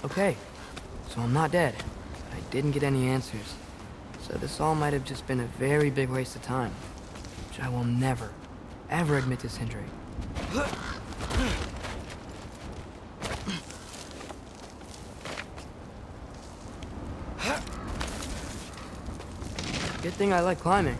Okay, so I'm not dead. I didn't get any answers. So this all might have just been a very big waste of time, which I will never, ever admit to Sindri. Good thing I like climbing.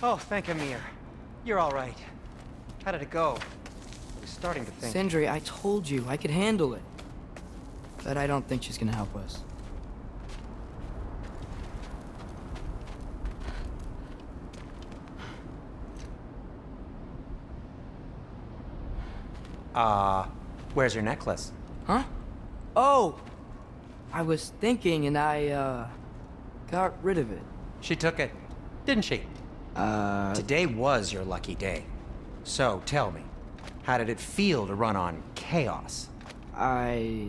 Oh, thank Amir. You're all right. How did it go? I was starting to think... Sindri, I told you I could handle it. But I don't think she's gonna help us. Where's your necklace? Huh? Oh! I was thinking and I, got rid of it. She took it, didn't she? Today was your lucky day. So, tell me, how did it feel to run on chaos? I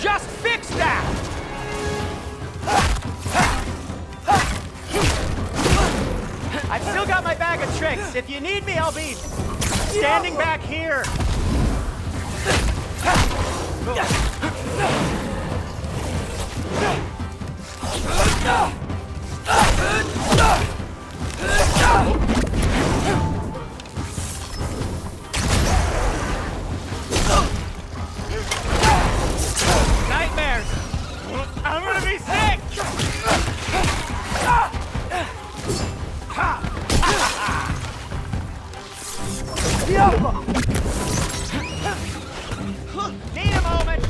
just fixed that! I've still got my bag of tricks. If you need me, I'll be standing back here. Nightmares! I'm gonna be sick! Need a moment!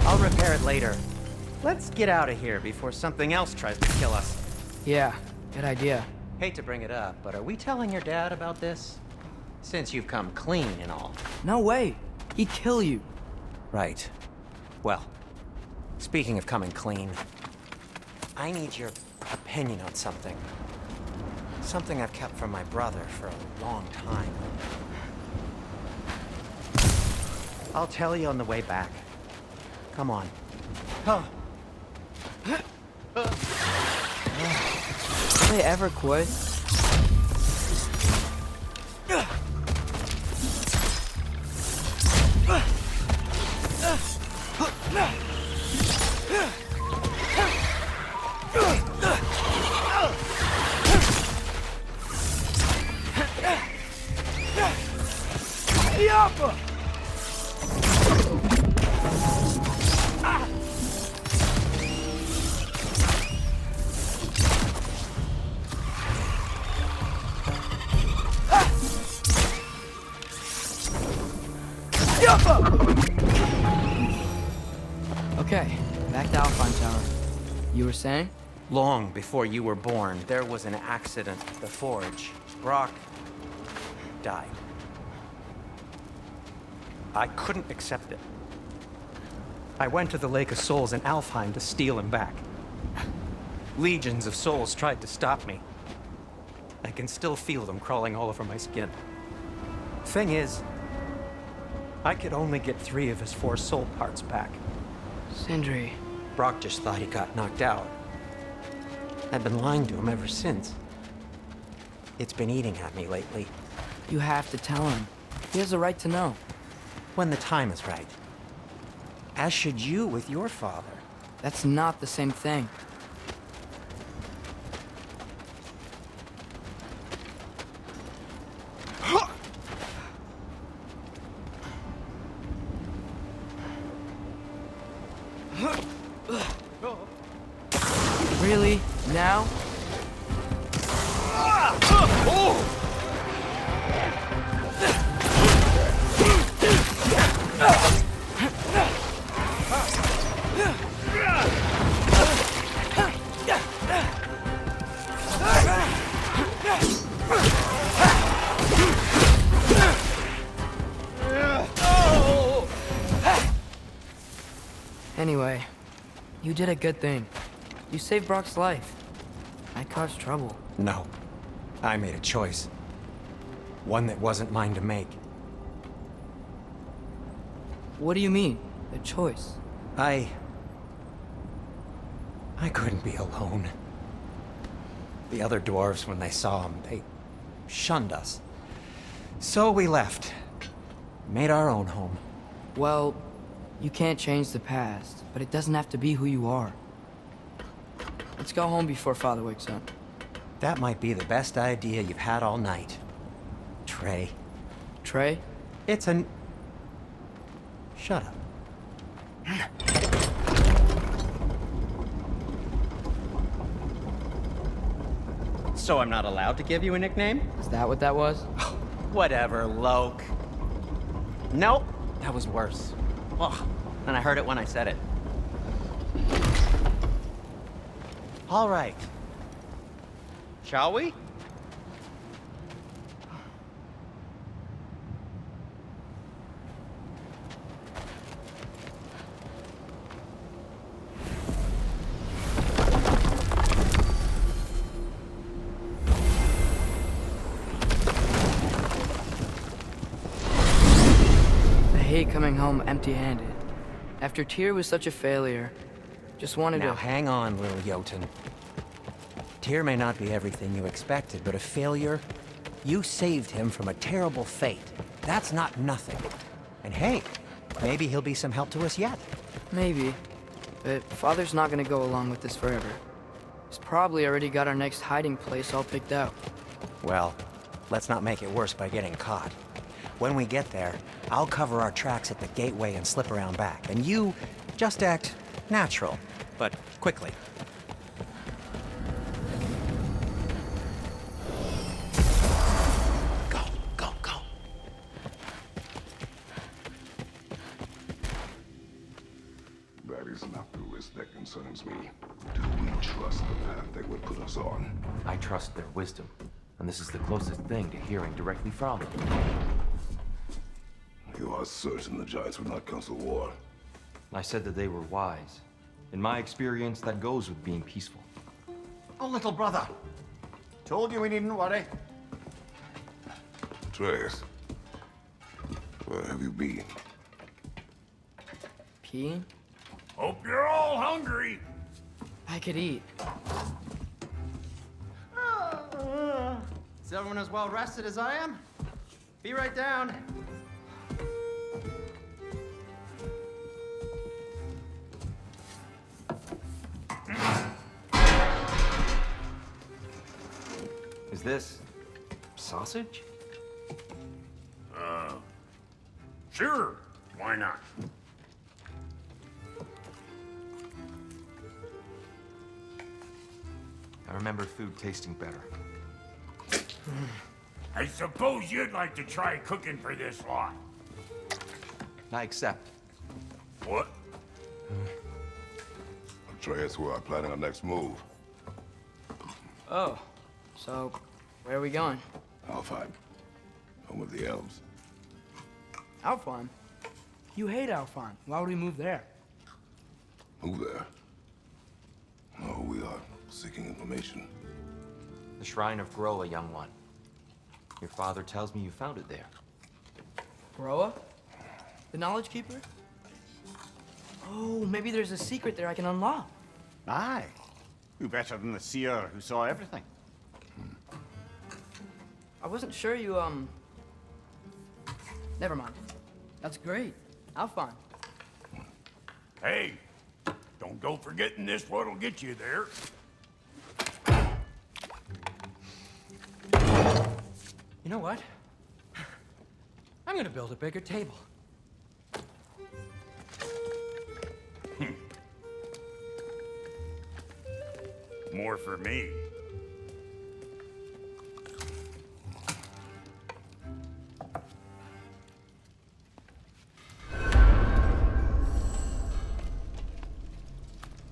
I'll repair it later. Let's get out of here before something else tries to kill us. Yeah, good idea. Hate to bring it up, but are we telling your dad about this? Since you've come clean and all. No way. He'd kill you. Right. Well, speaking of coming clean, I need your opinion on something. Something I've kept from my brother for a long time. I'll tell you on the way back. Come on. Huh. Will they ever quit? Okay, back to Alfheim Tower. You were saying? Long before you were born, there was an accident at the forge. Brock died. I couldn't accept it. I went to the Lake of Souls in Alfheim to steal him back. Legions of souls tried to stop me. I can still feel them crawling all over my skin. Thing is, I could only get 3 of his 4 soul parts back. Sindri. Brock just thought he got knocked out. I've been lying to him ever since. It's been eating at me lately. You have to tell him. He has a right to know. When the time is right. As should you with your father. That's not the same thing. Really? Now? Anyway, you did a good thing. You saved Brock's life. I caused trouble. No. I made a choice. One that wasn't mine to make. What do you mean? A choice? I couldn't be alone. The other dwarves, when they saw him, they shunned us. So we left. Made our own home. Well, you can't change the past, but it doesn't have to be who you are. Let's go home before Father wakes up. That might be the best idea you've had all night. Trey. Trey? It's an... Shut up. So I'm not allowed to give you a nickname? Is that what that was? Whatever, Loke. Nope, that was worse. Ugh, and I heard it when I said it. All right. Shall we? I hate coming home empty-handed. After Tyr was such a failure, just wanted Now to... hang on, little Jotun. Tyr may not be everything you expected, but a failure? You saved him from a terrible fate. That's not nothing. And hey, maybe he'll be some help to us yet. Maybe. But Father's not gonna go along with this forever. He's probably already got our next hiding place all picked out. Well, let's not make it worse by getting caught. When we get there, I'll cover our tracks at the gateway and slip around back. And you just act natural, but quickly. Go, go, go. That is not the risk that concerns me. Do we trust the path they would put us on? I trust their wisdom, and this is the closest thing to hearing directly from them. You are certain the giants would not counsel war? I said that they were wise. In my experience, that goes with being peaceful. Oh, little brother. Told you we needn't worry. Atreus, where have you been? Peeing? Hope you're all hungry. I could eat. Is everyone as well rested as I am? Be right down. Is this sausage? Sure. Why not? I remember food tasting better. I suppose you'd like to try cooking for this lot. I accept. What? Atreus, we are planning our next move. Oh, so where are we going? Alfheim, home of the elves. Alfheim? You hate Alfheim. Why would we move there? Move there? No, we are seeking information. The Shrine of Groa, young one. Your father tells me you found it there. Groa? The Knowledge Keeper? Oh, maybe there's a secret there I can unlock. Aye. Who better than the seer who saw everything? I wasn't sure you, Never mind. That's great. Alfheim. Hey, don't go forgetting this what'll get you there. You know what? I'm gonna build a bigger table. More for me.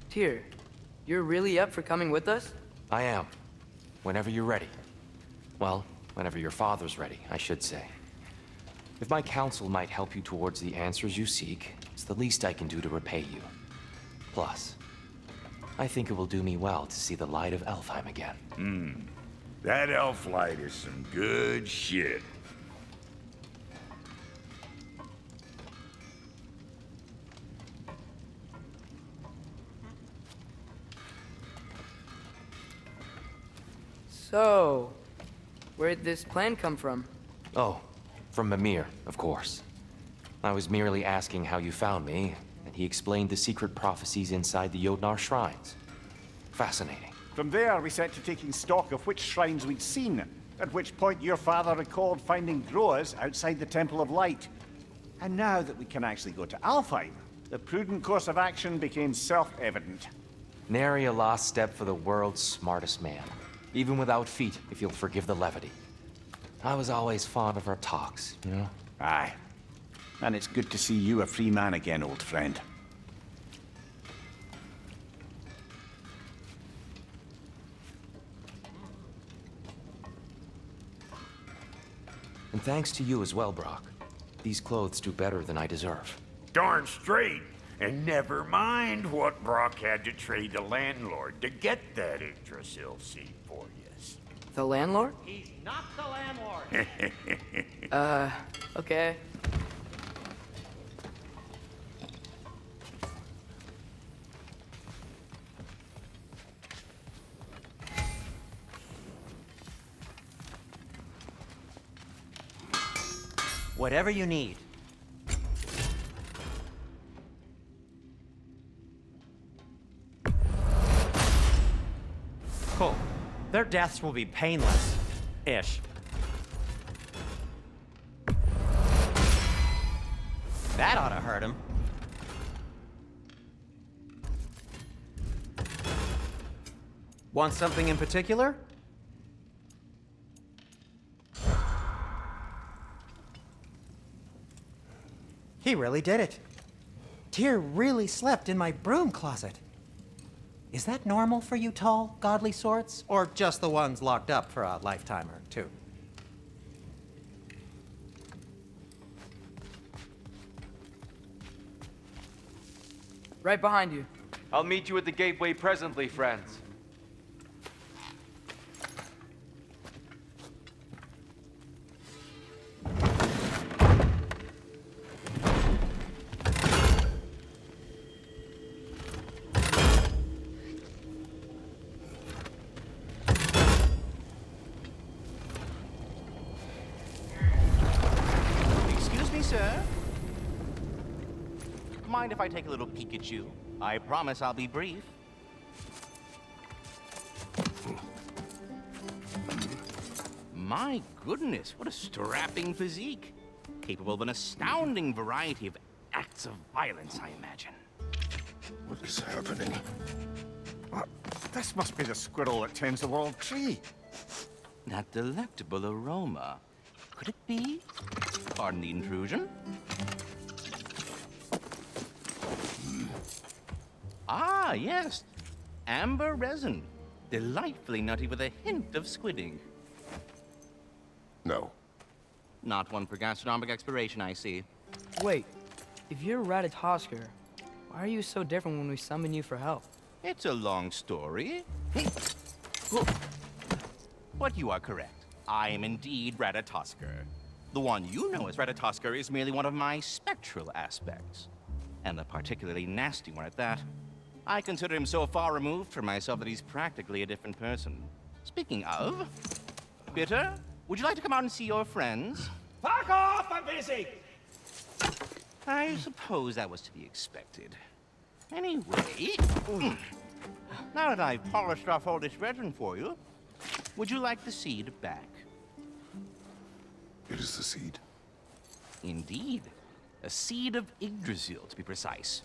Tyr, you're really up for coming with us? I am. Whenever you're ready. Well, whenever your father's ready, I should say. If my counsel might help you towards the answers you seek, it's the least I can do to repay you. Plus, I think it will do me well to see the light of Alfheim again. That elf light is some good shit. So, where'd this plan come from? Oh, from Mimir, of course. I was merely asking how you found me, and he explained the secret prophecies inside the Jotnar shrines. Fascinating. From there, we set to taking stock of which shrines we'd seen, at which point your father recalled finding Groas outside the Temple of Light. And now that we can actually go to Alfheim, the prudent course of action became self-evident. Nary a lost step for the world's smartest man. Even without feet, if you'll forgive the levity. I was always fond of our talks, you know? Aye. And it's good to see you a free man again, old friend. And thanks to you as well, Brock. These clothes do better than I deserve. Darn straight. And never mind what Brock had to trade the landlord to get that Yggdrasil seed for you. The landlord? He's not the landlord. Okay. Whatever you need. Cool. Their deaths will be painless. Ish. That ought to hurt him. Want something in particular? He really did it. Tyr really slept in my broom closet. Is that normal for you tall, godly sorts? Or just the ones locked up for a lifetime or two? Right behind you. I'll meet you at the gateway presently, friends. Excuse me, sir. Mind if I take a little peek at you? I promise I'll be brief. My goodness, what a strapping physique. Capable of an astounding variety of acts of violence, I imagine. What is happening? This must be the squirrel that tends the world tree. That delectable aroma. Could it be? Pardon the intrusion. Ah, yes. Amber resin. Delightfully nutty with a hint of squidding. No. Not one for gastronomic exploration, I see. Wait, if you're Ratatoskr, why are you so different when we summon you for help? It's a long story. But you are correct. I am indeed Ratatoskr. The one you know as Ratatoskr is merely one of my spectral aspects. And a particularly nasty one at that. I consider him so far removed from myself that he's practically a different person. Speaking of, Bitter, would you like to come out and see your friends? Fuck off! I'm busy! I suppose that was to be expected. Anyway, now that I've polished off all this resin for you, would you like the seed back? It is the seed. Indeed. A seed of Yggdrasil, to be precise.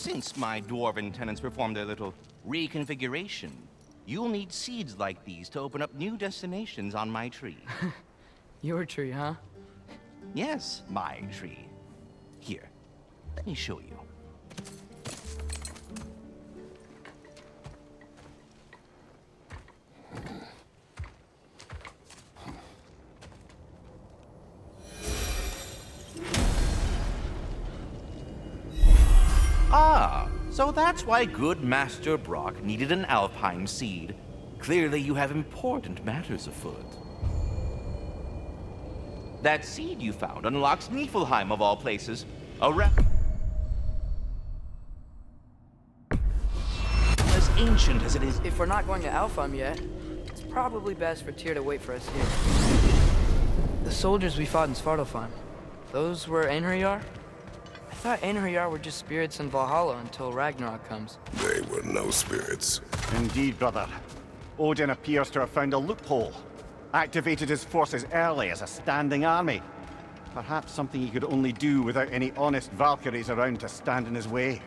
Since my dwarven tenants performed their little reconfiguration, you'll need seeds like these to open up new destinations on my tree. Your tree, huh? Yes, my tree. Here, let me show you. Ah, so that's why good Master Brock needed an Alfheim seed. Clearly you have important matters afoot. That seed you found unlocks Niflheim of all places. As ancient as it is. If we're not going to Alfheim yet, it's probably best for Tyr to wait for us here. The soldiers we fought in Svartalfheim, those were Einherjar? I thought Einherjar were just spirits in Valhalla until Ragnarok comes. They were no spirits. Indeed, brother. Odin appears to have found a loophole. Activated his forces early as a standing army. Perhaps something he could only do without any honest Valkyries around to stand in his way.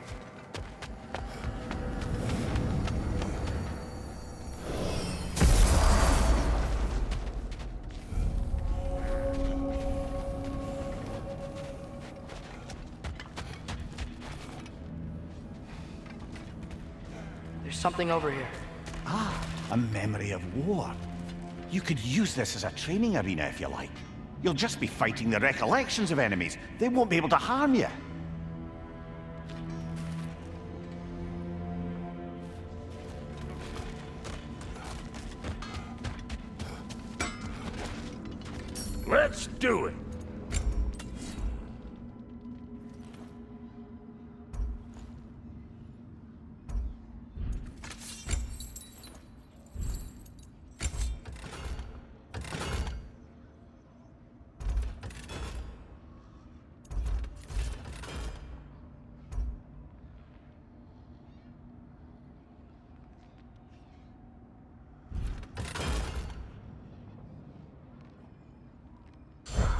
There's something over here. Ah, a memory of war. You could use this as a training arena if you like. You'll just be fighting the recollections of enemies. They won't be able to harm you. Let's do it.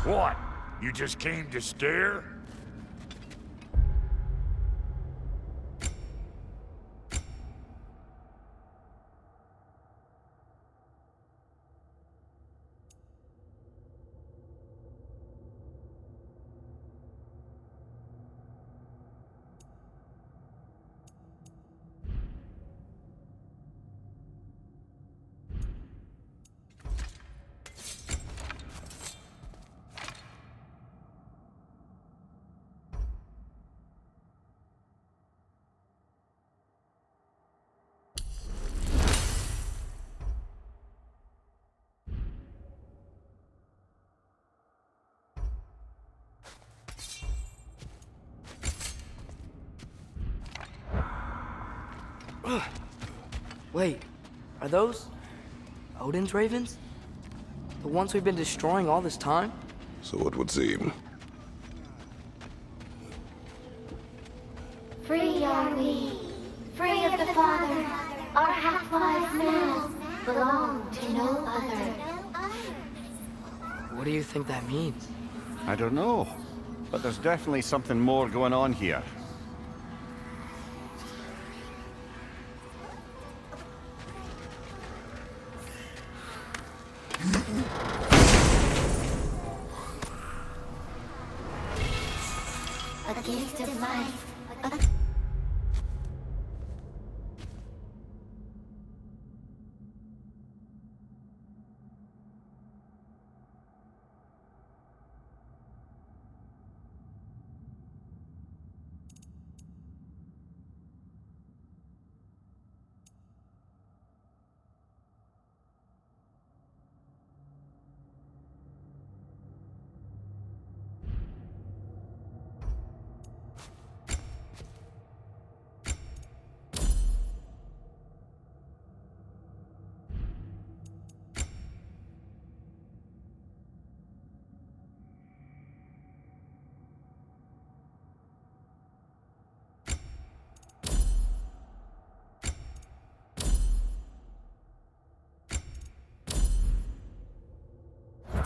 What? You just came to stare? Wait, are those Odin's ravens? The ones we've been destroying all this time? So it would seem. Free are we, free of the Father. Our half-lives now belong to no other. What do you think that means? I don't know, but there's definitely something more going on here. A gift of life.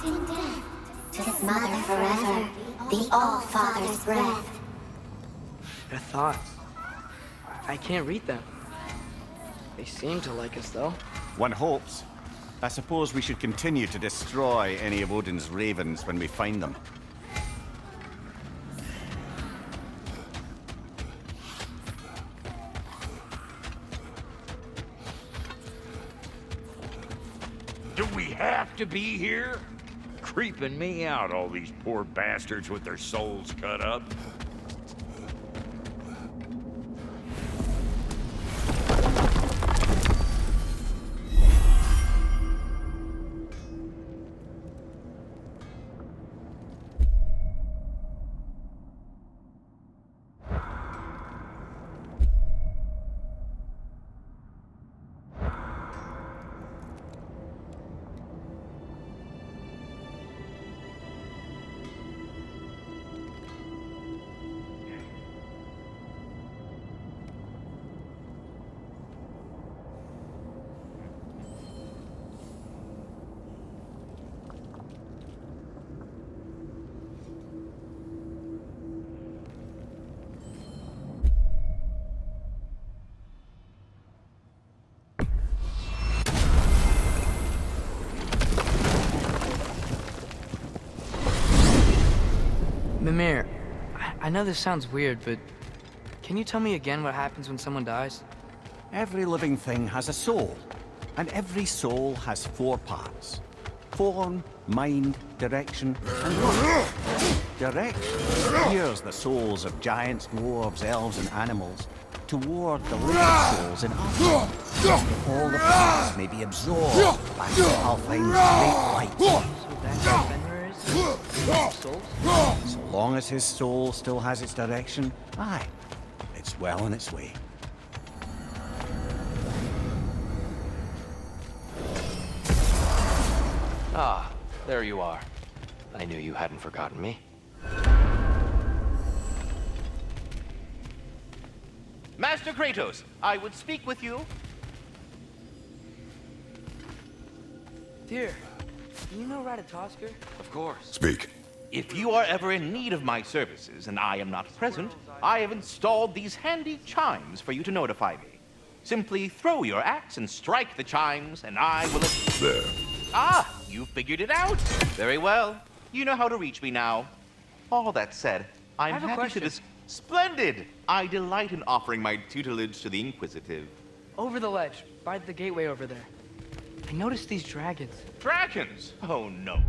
In death, to his mother forever, the All-Father's breath. Their thoughts. I can't read them. They seem to like us, though. One hopes. I suppose we should continue to destroy any of Odin's ravens when we find them. Do we have to be here? Creeping me out, all these poor bastards with their souls cut up. Mimir, I know this sounds weird, but can you tell me again what happens when someone dies? Every living thing has a soul, and every soul has 4 parts. Form, mind, direction, and love. Direction steers the souls of giants, dwarves, elves, and animals toward the living souls in Alfheim. All the parts may be absorbed by Alfheim's great light. So that's what Vanir is? Souls? So long as his soul still has its direction, aye, it's well on its way. Ah, there you are. I knew you hadn't forgotten me. Master Kratos, I would speak with you. Dear, do you know Ratatoskr? Of course. Speak. If you are ever in need of my services and I am not present, I have installed these handy chimes for you to notify me. Simply throw your axe and strike the chimes, and I will... There. Ah, you figured it out. Very well. You know how to reach me now. All that said, I'm have a happy question. to this. Splendid! I delight in offering my tutelage to the Inquisitive. Over the ledge, by the gateway over there. I noticed these dragons. Dragons! Oh no.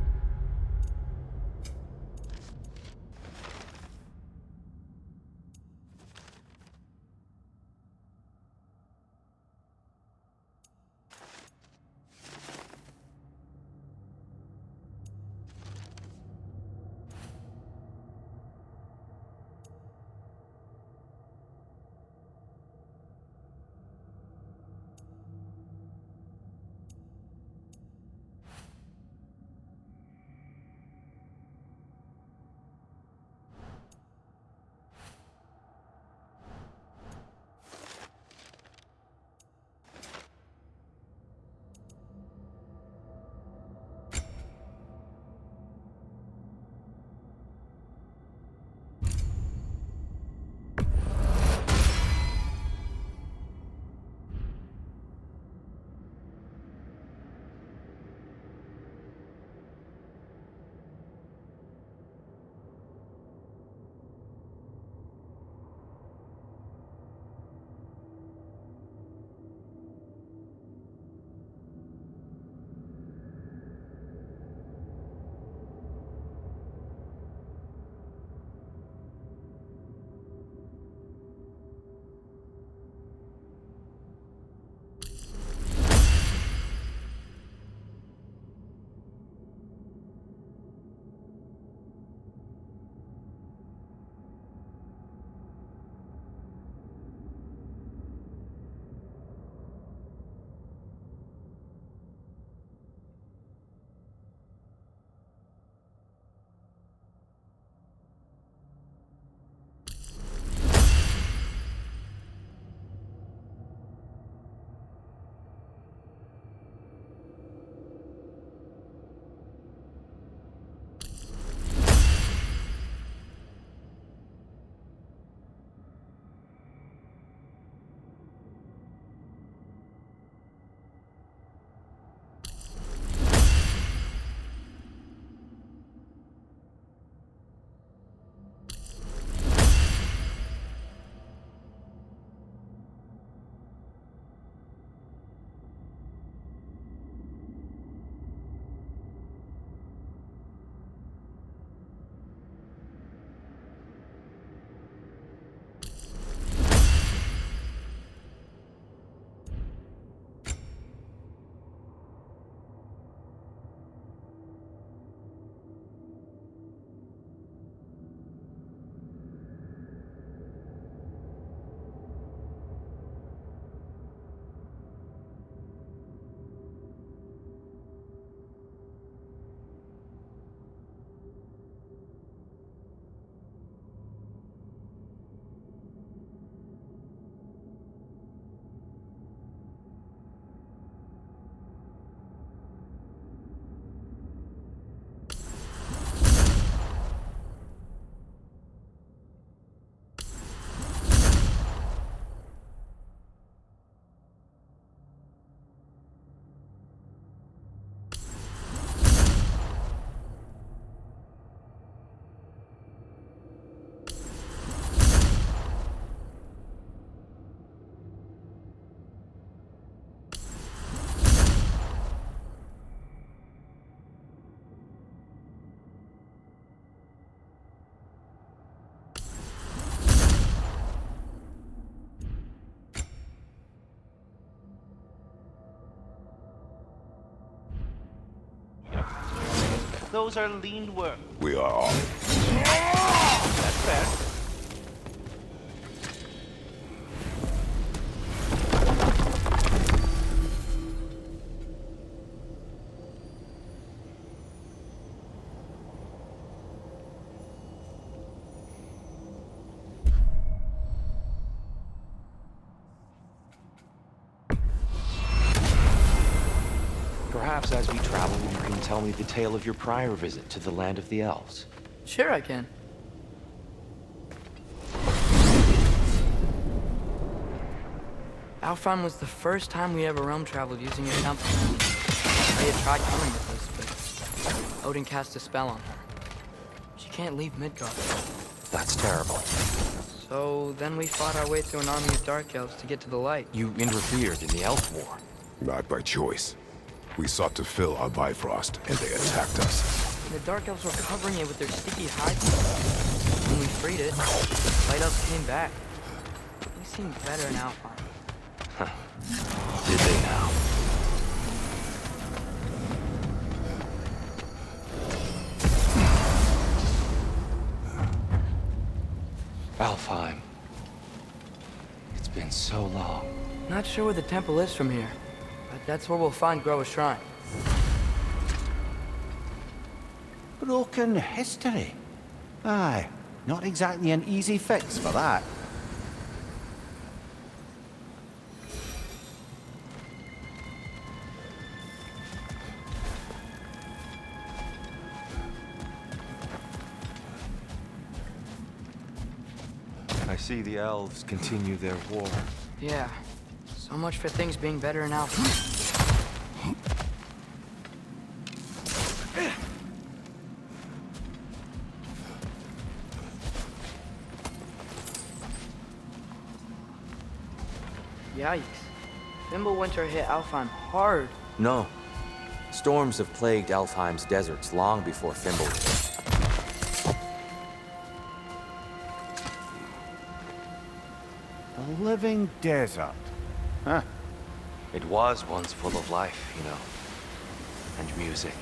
Those are lean work. We are all. That's fair. Perhaps as we travel, you can tell me the tale of your prior visit to the land of the elves. Sure I can. Alfheim was the first time we ever realm traveled using a temple. I had tried coming with us, but Odin cast a spell on her. She can't leave Midgard. That's terrible. So then we fought our way through an army of dark elves to get to the light. You interfered in the Elf War. Not by choice. We sought to fill our Bifrost, and they attacked us. The dark elves were covering it with their sticky hides. When we freed it, light elves came back. They seemed better in Alfheim. Huh. Did they now? Alfheim. It's been so long. Not sure where the temple is from here, but that's where we'll find Groa's shrine. Broken history. Aye, not exactly an easy fix for that. I see the elves continue their war. Yeah, so much for things being better in Alfheim. Yikes. Fimbulwinter hit Alfheim hard. No. Storms have plagued Alfheim's deserts long before Fimbulwinter. A living desert. Huh. It was once full of life, you know. And music.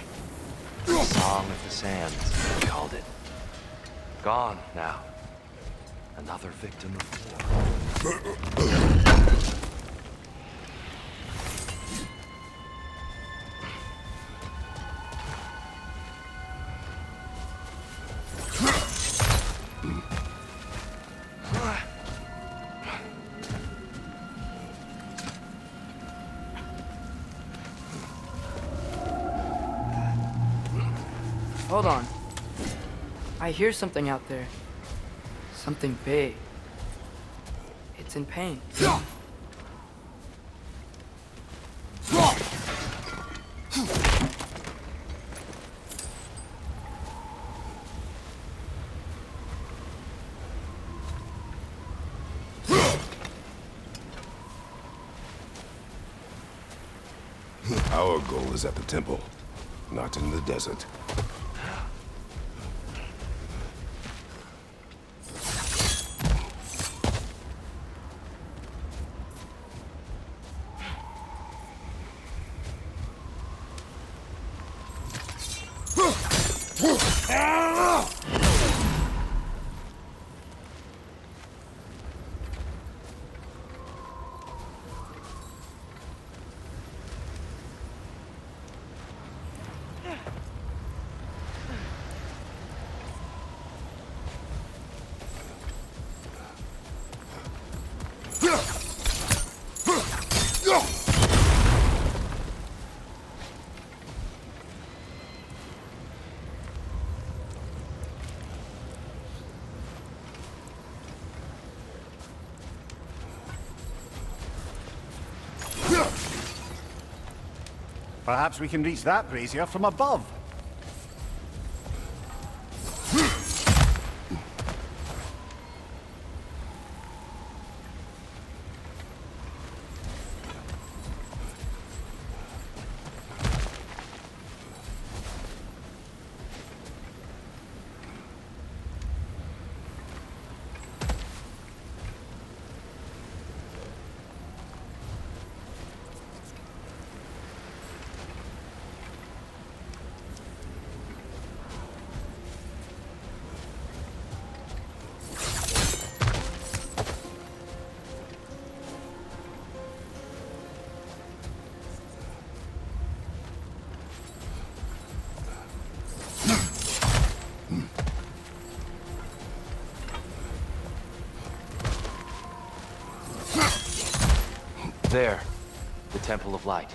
The Song of the Sands, we called it. Gone now. Another victim of war. Hold on. I hear something out there. Something big. It's in pain. Our goal is at the temple, not in the desert. Perhaps we can reach that brazier from above. There. The Temple of Light.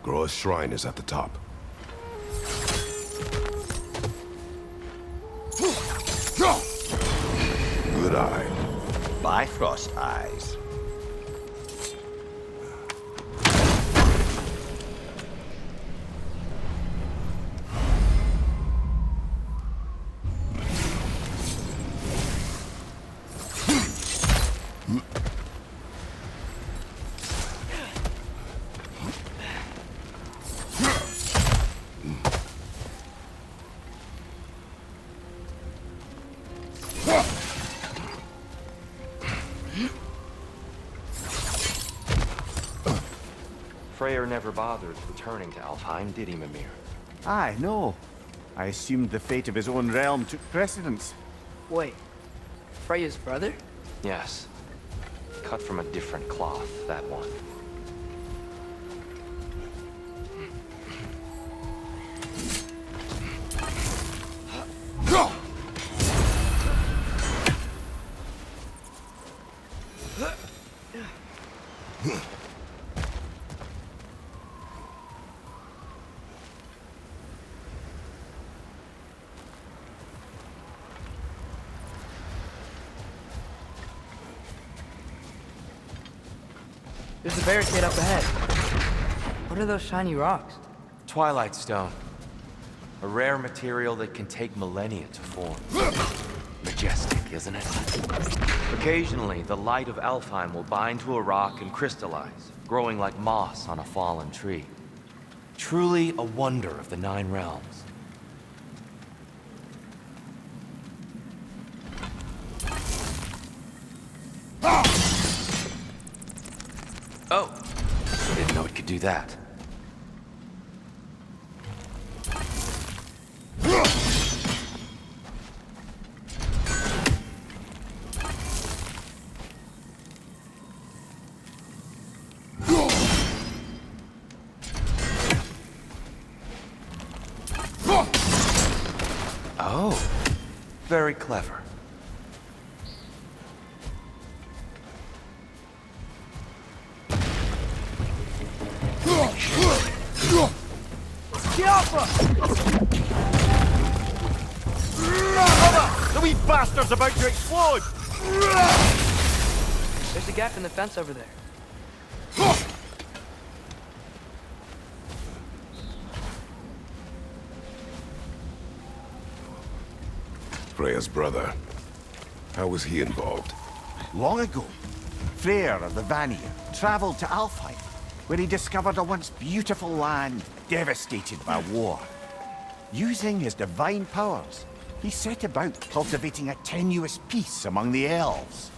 Groa's shrine is at the top. Good eye. Bifrost eyes. Freyr never bothered returning to Alfheim, did he, Mimir? Aye, no. I assumed the fate of his own realm took precedence. Wait, Freya's brother? Yes. Cut from a different cloth, that one. There's a barricade up ahead. What are those shiny rocks? Twilight Stone. A rare material that can take millennia to form. Majestic, isn't it? Occasionally, the light of Alfheim will bind to a rock and crystallize, growing like moss on a fallen tree. Truly a wonder of the Nine Realms. Oh, didn't know it could do that. Oh, very clever. The wee bastard's about to explode! There's a gap in the fence over there. Freya's brother. How was he involved? Long ago, Freyr of the Vanir traveled to Alfheim, where he discovered a once beautiful land devastated by war. Using his divine powers, he set about cultivating a tenuous peace among the elves.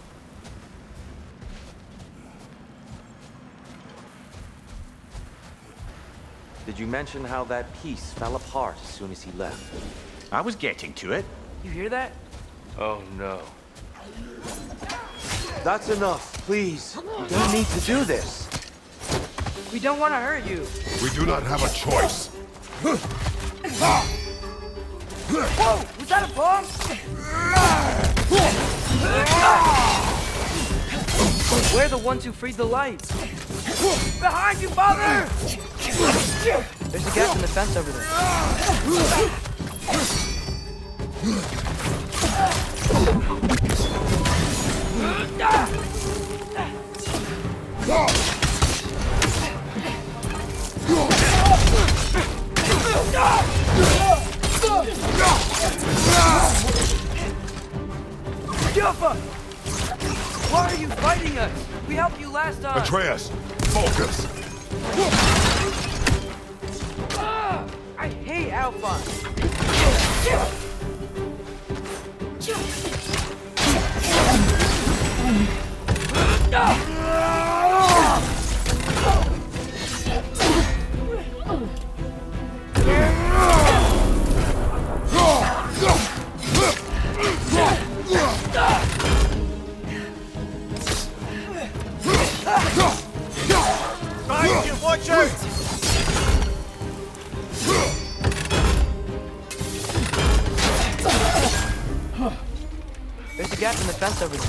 Did you mention how that piece fell apart as soon as he left? I was getting to it. You hear that? Oh no. That's enough, please. You don't need to do this. We don't want to hurt you. We do not have a choice. Whoa! Was that a bomb? We're the ones who freed the lights. Behind you, father! There's a gap in the fence over there. Juffa! Why are you fighting us? We helped you last time. Atreus, focus. I hate Alpha. Watch out! There's a gap in the fence over there.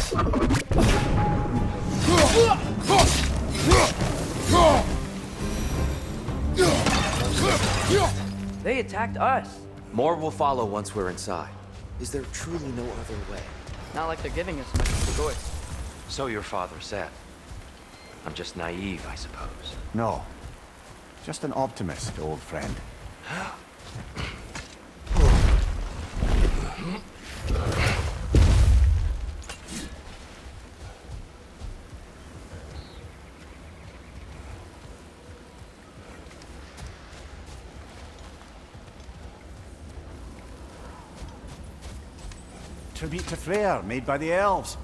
They attacked us. More will follow once we're inside. Is there truly no other way? Not like they're giving us much of a choice. So your father said. I'm just naive, I suppose. No. Just an optimist, old friend. Tribute to Freyr, made by the elves.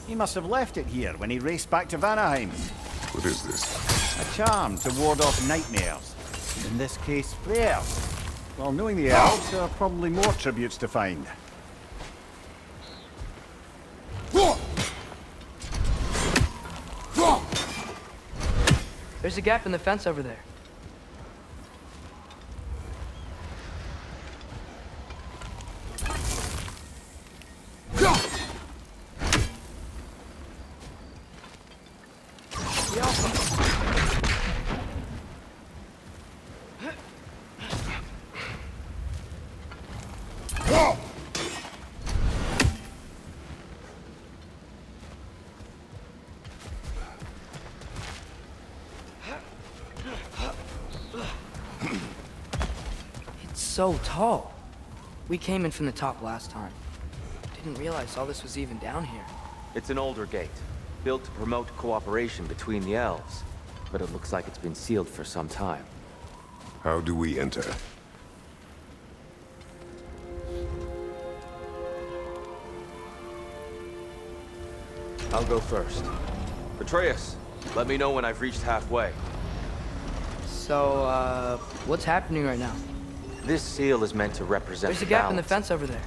He must have left it here when he raced back to Vanaheim. What is this? A charm to ward off nightmares. In this case, Freyr. Well, knowing the elves, there are probably more tributes to find. There's a gap in the fence over there. So tall. We came in from the top last time. Didn't realize all this was even down here. It's an older gate, built to promote cooperation between the elves. But it looks like it's been sealed for some time. How do we enter? I'll go first. Atreus, let me know when I've reached halfway. So, what's happening right now? This seal is meant to represent There's a gap in the balance. fence over there.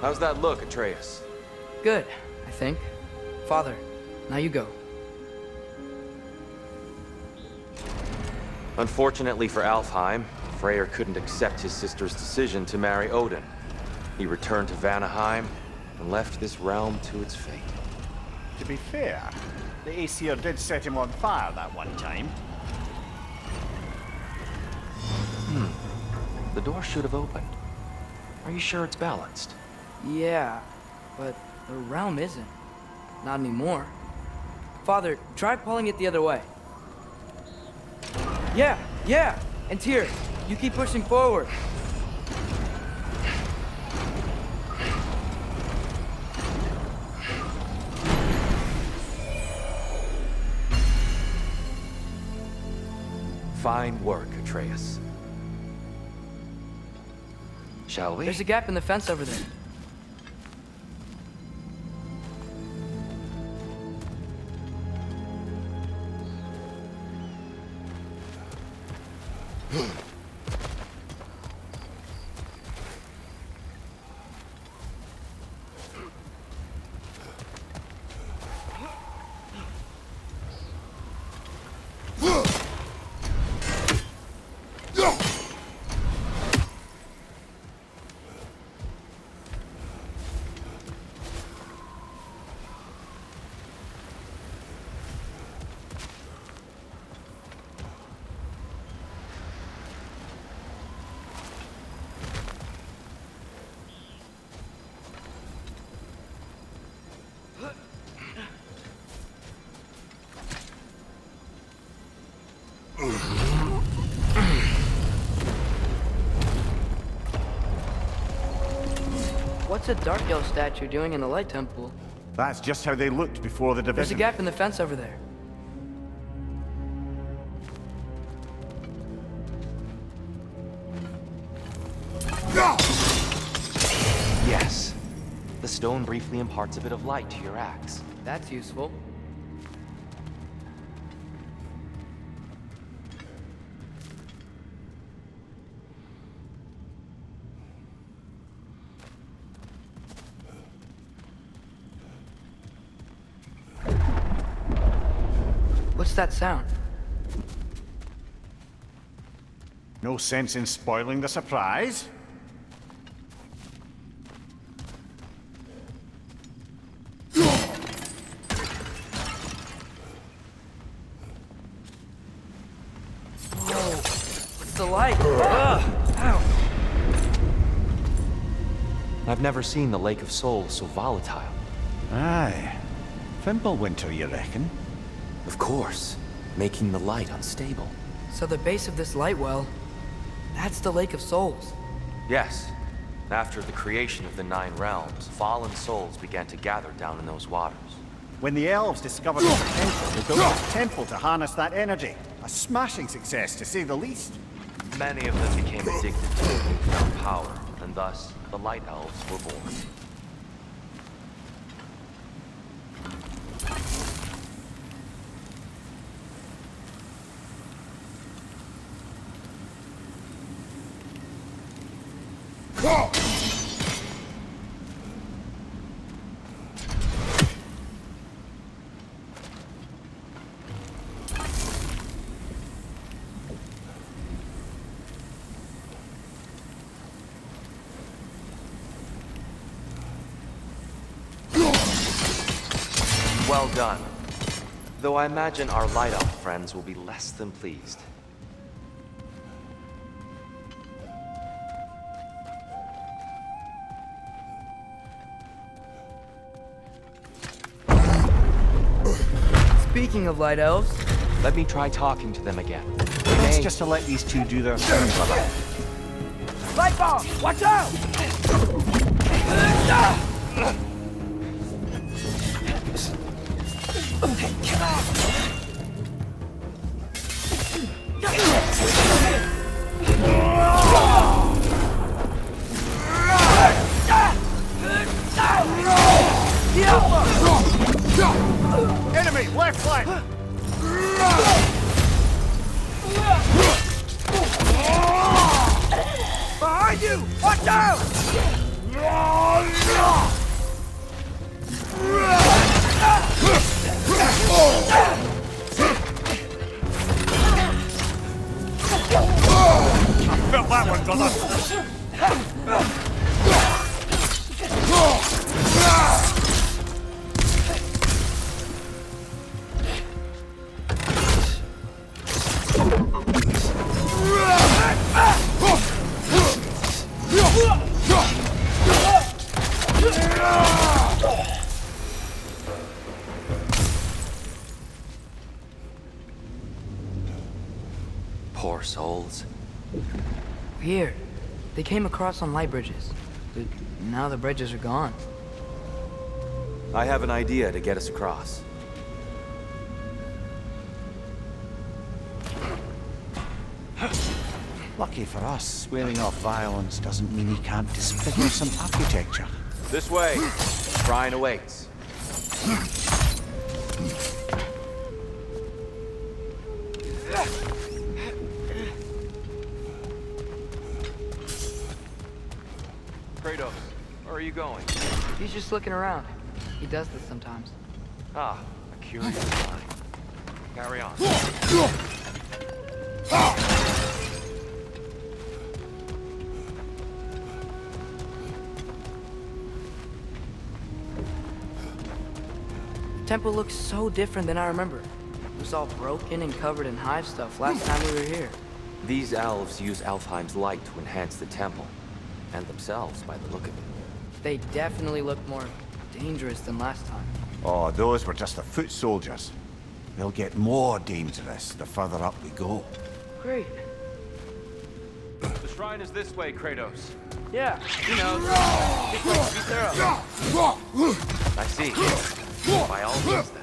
How's that look, Atreus? Good, I think. Father, now you go. Unfortunately for Alfheim, Freyr couldn't accept his sister's decision to marry Odin. He returned to Vanaheim and left this realm to its fate. To be fair, the Æsir did set him on fire that one time. The door should have opened. Are you sure it's balanced? Yeah, but the realm isn't. Not anymore. Father, try pulling it the other way. Yeah! And Tyr, you keep pushing forward. Fine work, Atreus. Shall we? There's a gap in the fence over there. What's a Dark Elf statue doing in the Light Temple? That's just how they looked before the division. There's a gap in the fence over there. Yes. The stone briefly imparts a bit of light to your axe. That's useful. What's that sound? No sense in spoiling the surprise. light. Ow. I've never seen the Lake of Souls so volatile. Aye. Fimbulwinter, you reckon? Of course, making the light unstable. So the base of this light well, that's the Lake of Souls. Yes. After the creation of the 9 realms, fallen souls began to gather down in those waters. When the elves discovered the potential, they built a temple to harness that energy. A smashing success, to say the least. Many of them became addicted to the newfound power, and thus, the Light Elves were born. Well done. Though I imagine our Light Elf friends will be less than pleased. Speaking of light elves, Let me try talking to them again. It's just to let these two do their thing, brother. light bomb! Watch out! Enemy, left flank! Behind you! Watch out! Felt that one, brother! Poor souls. Weird. They came across on light bridges. But now the bridges are gone. I have an idea to get us across. Lucky for us, swearing off violence doesn't mean he can't disfigure some architecture. This way. Shrine awaits. Kratos, where are you going? He's just looking around. He does this sometimes. Ah, a curious mind. Carry on. The temple looks so different than I remember. It was all broken and covered in hive stuff last time we were here. These elves use Alfheim's light to enhance the temple, and themselves by the look of it. They definitely look more dangerous than last time. Oh, those were just the foot soldiers. They'll get more dangerous the further up we go. Great. The shrine is this way, Kratos. Yeah, he knows. Just like to be thorough. I see. By all means, then.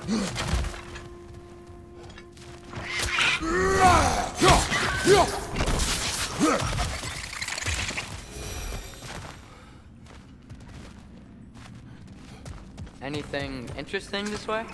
Anything interesting this way?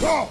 Huh.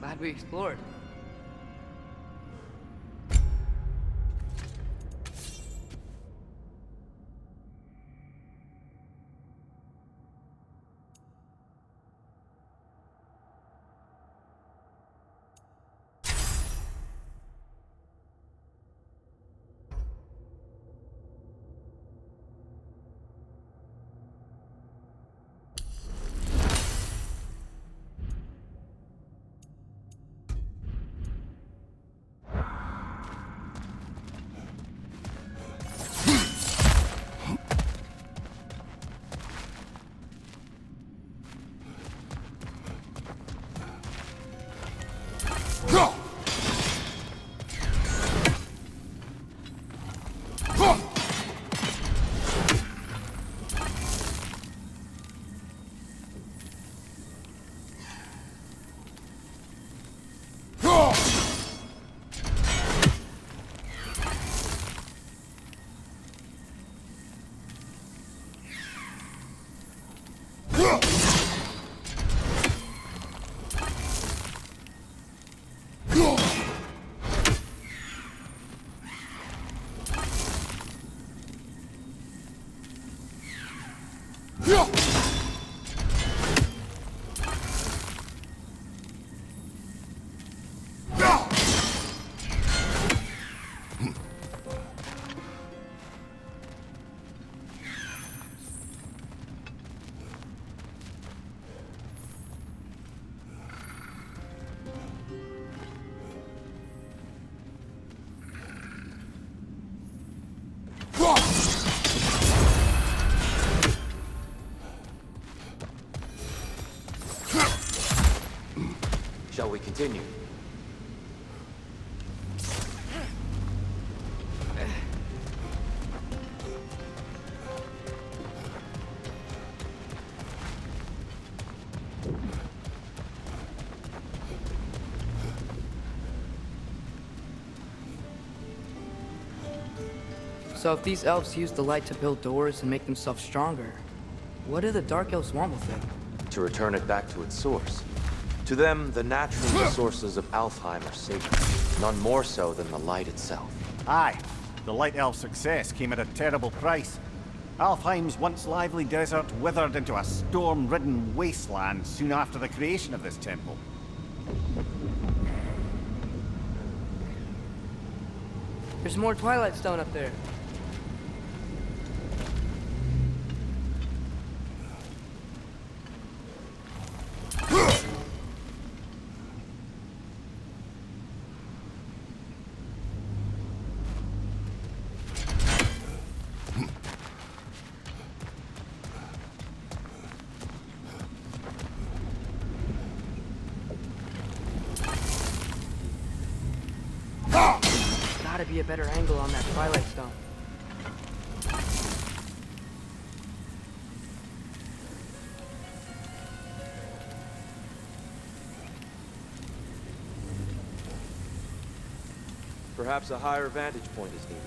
Glad we explored. Shall we continue? So if these elves use the light to build doors and make themselves stronger, what do the Dark Elves want with it? To return it back to its source. To them, the natural resources of Alfheim are sacred, none more so than the light itself. Aye, the Light Elf's success came at a terrible price. Alfheim's once lively desert withered into a storm-ridden wasteland soon after the creation of this temple. There's more Twilight Stone up there. Gotta be a better angle on that Twilight Stone. Perhaps a higher vantage point is needed.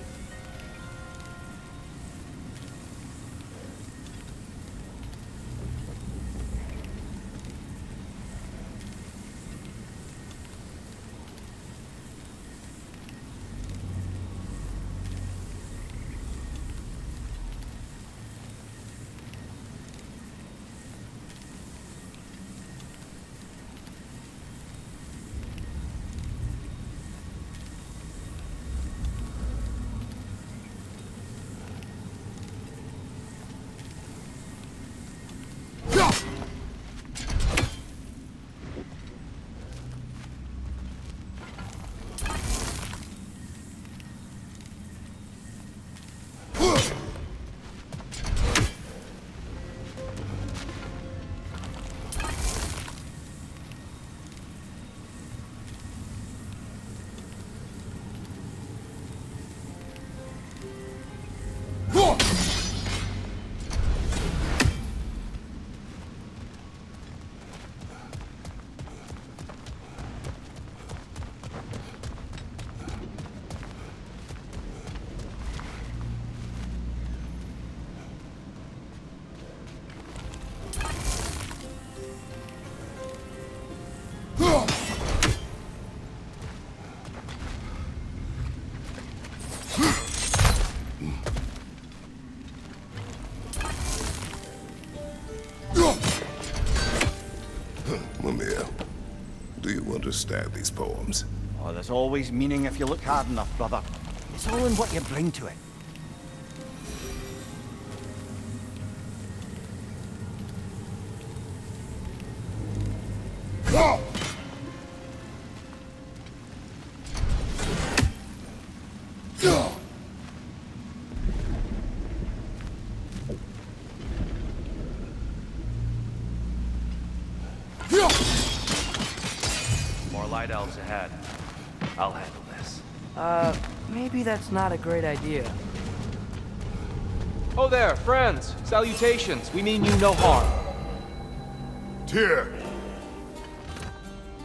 Mimir, do you understand these poems? Oh, there's always meaning if you look hard enough, brother. It's all in what you bring to it. More light elves ahead. I'll handle this. Maybe that's not a great idea. Oh there, friends! Salutations! We mean you no harm. Tyr!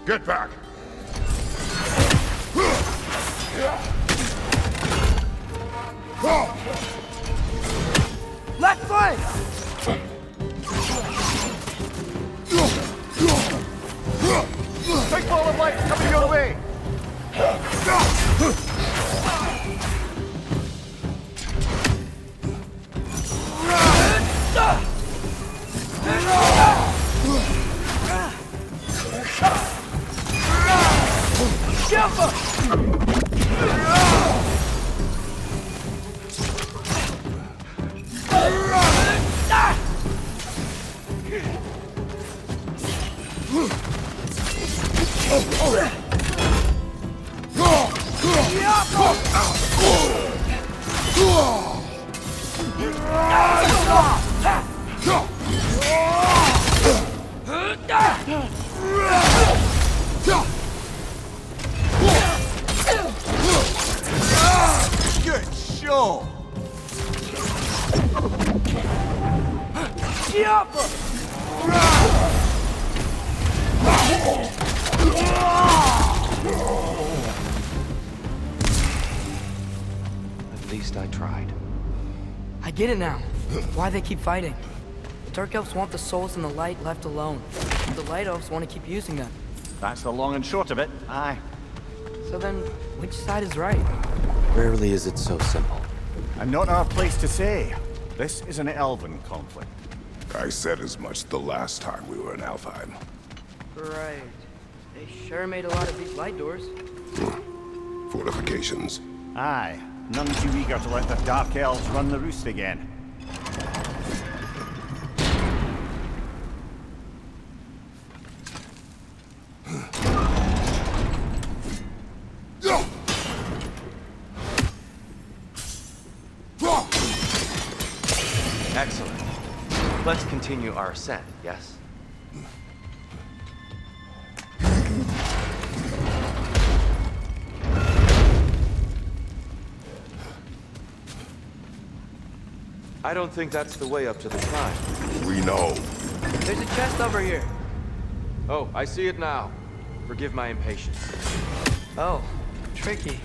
Get back! Left flank! Big ball of light coming your way! At least I tried. I get it now. Why they keep fighting. The Dark Elves want the souls in the light left alone. The Light Elves want to keep using them. That's the long and short of it, aye. So then, which side is right? Rarely is it so simple. And not our place to say. This is an elven conflict. I said as much the last time we were in Alfheim. Right. They sure made a lot of these light doors. Fortifications. Aye. None too eager to let the Dark Elves run the roost again. Excellent. Let's continue our ascent, yes? I don't think that's the way up to the shrine. We know. There's a chest over here. Oh, I see it now. Forgive my impatience. Oh, tricky.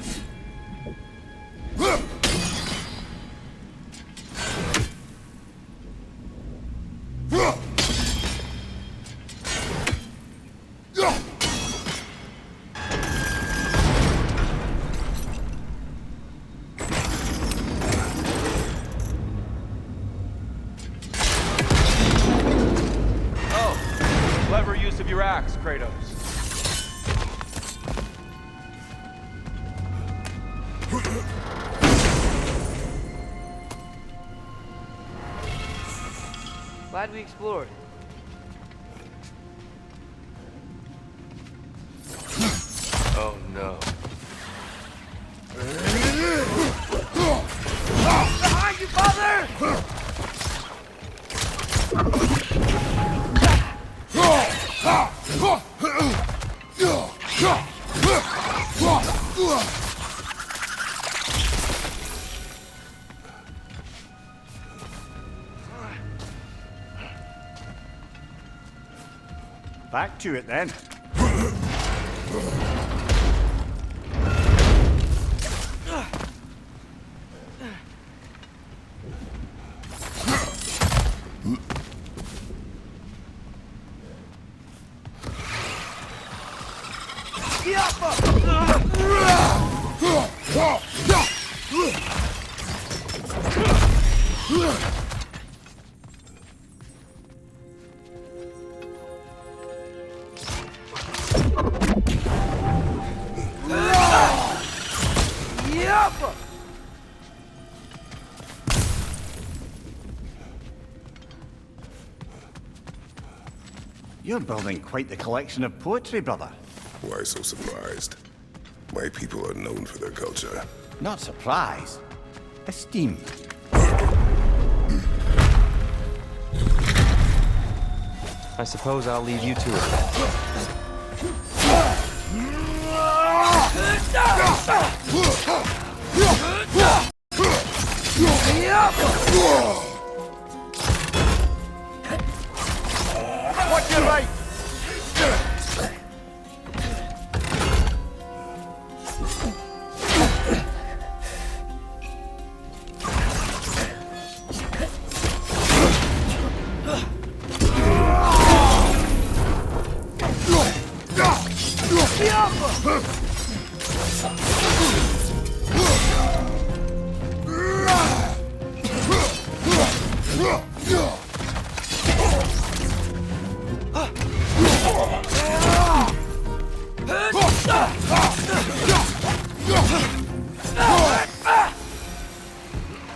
Clever use of your axe, Kratos. Glad we explored. Oh no. Behind you, father! Back to it then. You're building quite the collection of poetry, brother. Why so surprised? My people are known for their culture. Not surprised. Esteemed. I suppose I'll leave you to it then. Watch your right!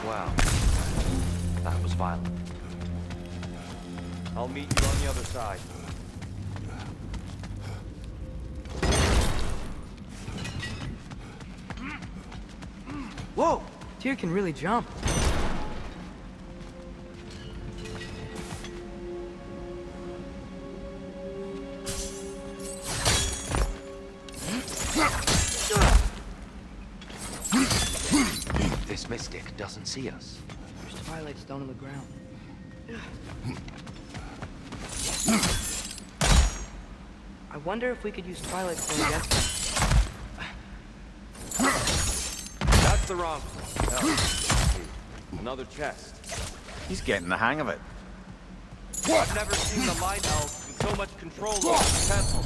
Wow. That was violent. I'll meet you on the other side. Whoa! Tyr can really jump. This mystic doesn't see us. There's Twilight Stone on the ground. wonder if we could use Twilight Stone against them. That's the wrong. Oh, another chest. He's getting the hang of it. I've never seen the Light Elves with so much control over the temple.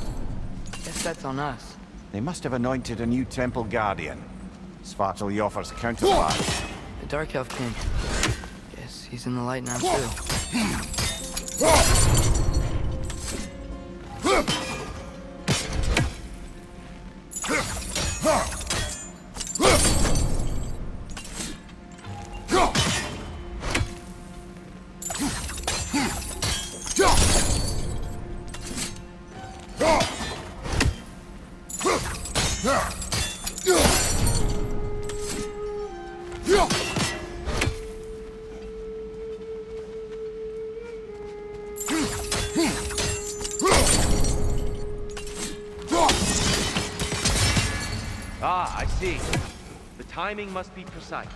Guess that's on us. They must have anointed a new temple guardian. Svartalfheim's counterpart. The Dark Elf King. Guess he's in the light now, too. Ah, I see. The timing must be precise.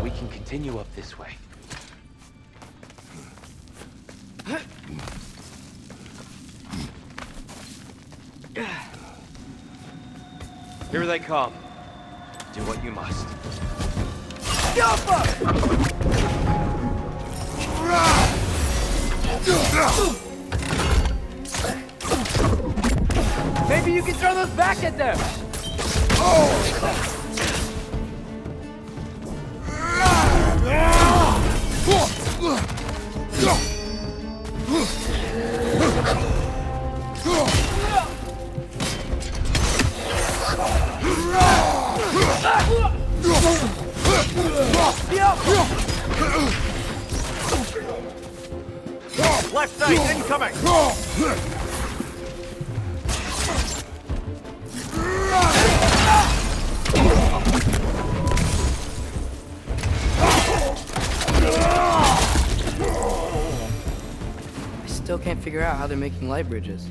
We can continue up this way. Here they come. Do what you must. Maybe you can throw those back at them! Left side incoming! I still can't figure out how they're making light bridges.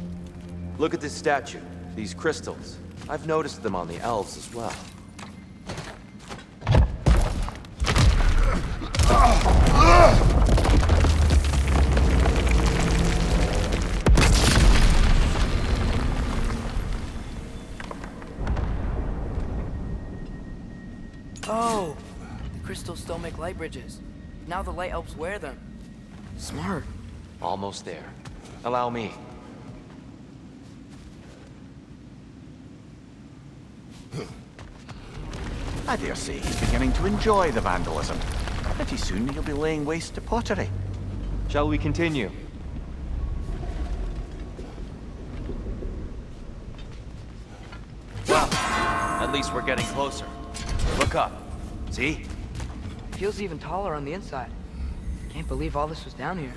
Look at this statue, these crystals. I've noticed them on the elves as well. Oh! The crystals still make light bridges. Now the light elves wear them. Smart. Almost there. Allow me. I dare say he's beginning to enjoy the vandalism. Pretty soon he'll be laying waste to pottery. Shall we continue? Well, at least we're getting closer. Look up. See? Feels even taller on the inside. Can't believe all this was down here.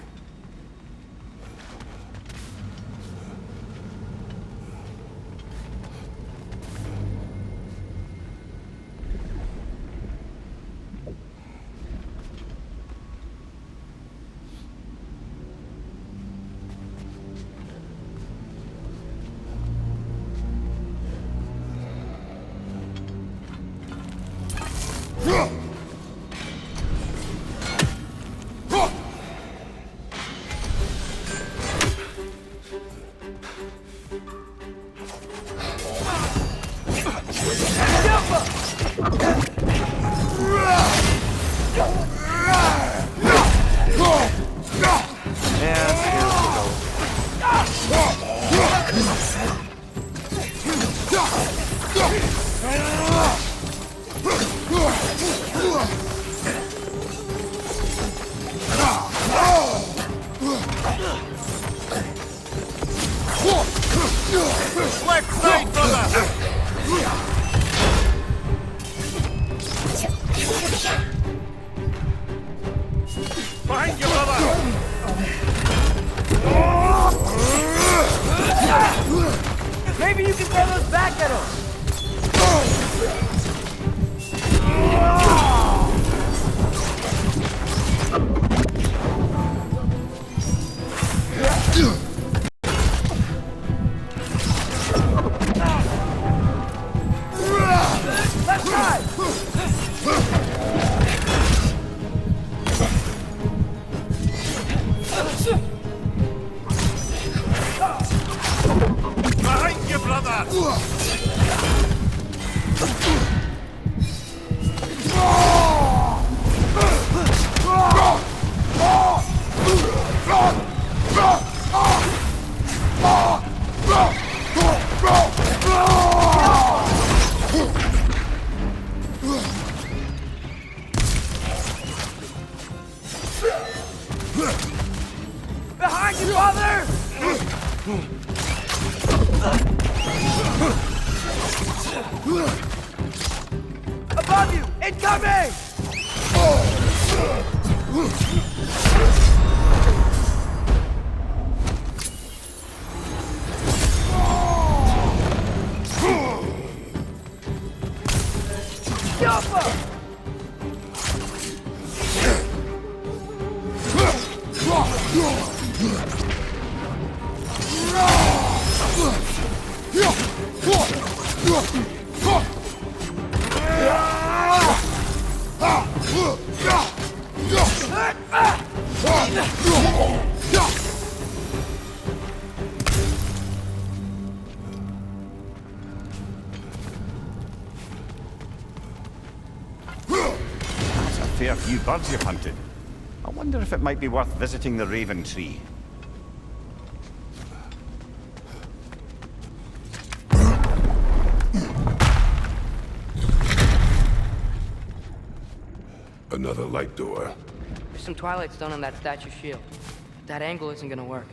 Behind you, father! Above you! Incoming! That's a fair few birds you've hunted. I wonder if it might be worth visiting the Raven Tree. Another light door. There's some twilight stone on that statue shield. That angle isn't gonna work.